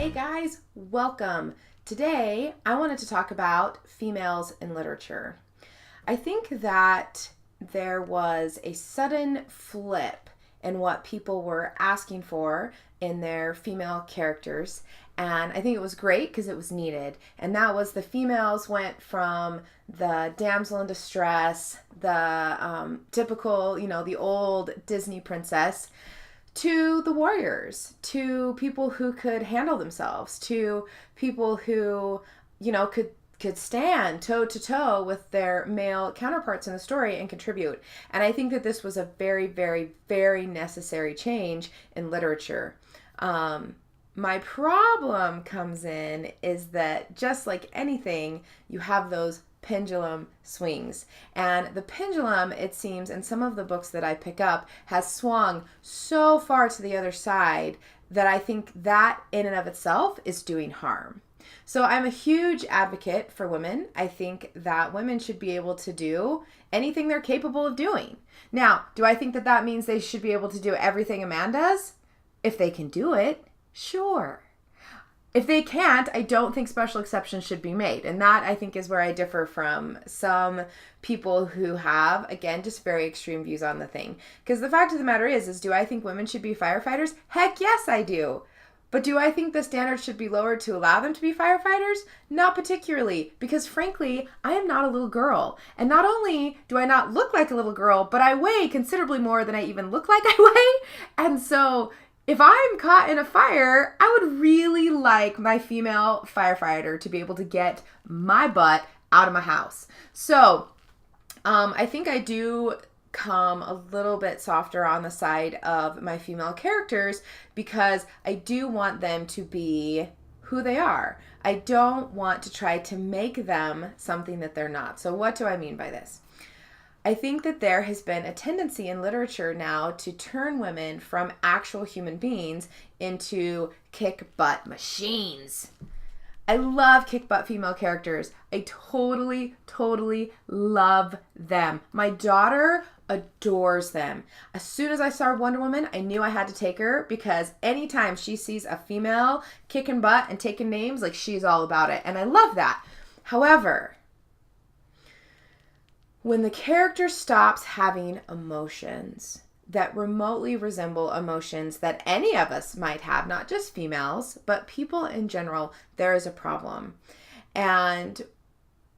Hey guys, welcome. Today I wanted to talk about females in literature. I think that there was a sudden flip in what people were asking for in their female characters, and I think it was great because it was needed. And that was the females went from the damsel in distress, the typical, the old Disney princess, to the warriors, to people who could handle themselves, to people who, could stand toe to toe with their male counterparts in the story and contribute. And I think that this was a very, very, very necessary change in literature. My problem comes in is that just like anything, you have those pendulum swings. And the pendulum, it seems, in some of the books that I pick up, has swung so far to the other side that I think that in and of itself is doing harm. So I'm a huge advocate for women. I think that women should be able to do anything they're capable of doing. Now, do I think that that means they should be able to do everything a man does? If they can do it, sure. If they can't, I don't think special exceptions should be made. And that, I think, is where I differ from some people who have, again, just very extreme views on the thing. Because the fact of the matter is do I think women should be firefighters? Heck yes, I do. But do I think the standards should be lowered to allow them to be firefighters? Not particularly, because frankly, I am not a little girl. And not only do I not look like a little girl, but I weigh considerably more than I even look like I weigh. And so if I'm caught in a fire, I would really like my female firefighter to be able to get my butt out of my house. So I think I do come a little bit softer on the side of my female characters because I do want them to be who they are. I don't want to try to make them something that they're not. So what do I mean by this? I think that there has been a tendency in literature now to turn women from actual human beings into kick-butt machines. I love kick-butt female characters. I totally, totally love them. My daughter adores them. As soon as I saw Wonder Woman, I knew I had to take her because anytime she sees a female kicking butt and taking names, like, she's all about it. And I love that. However, when the character stops having emotions that remotely resemble emotions that any of us might have, not just females, but people in general, there is a problem. And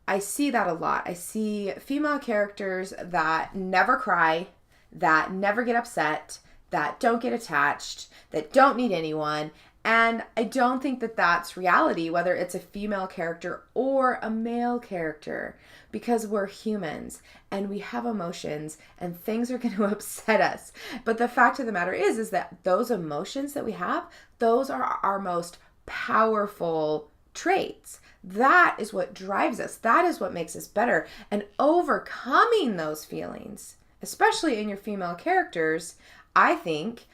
I see that a lot. I see female characters that never cry, that never get upset, that don't get attached, that don't need anyone. And I don't think that that's reality, whether it's a female character or a male character, because we're humans and we have emotions and things are going to upset us. But the fact of the matter is that those emotions that we have, those are our most powerful traits. That is what drives us. That is what makes us better. And overcoming those feelings, especially in your female characters, I think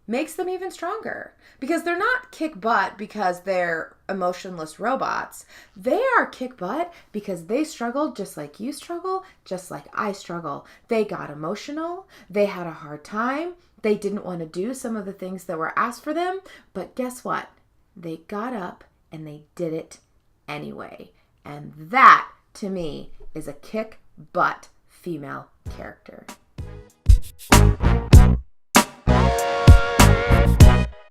makes them even stronger, because they're not kick butt because they're emotionless robots. They are kick butt because they struggled just like you struggle, just like I struggle. They got emotional. They had a hard time. They didn't want to do some of the things that were asked for them. But guess what? They got up and they did it anyway. And that, to me, is a kick butt female character.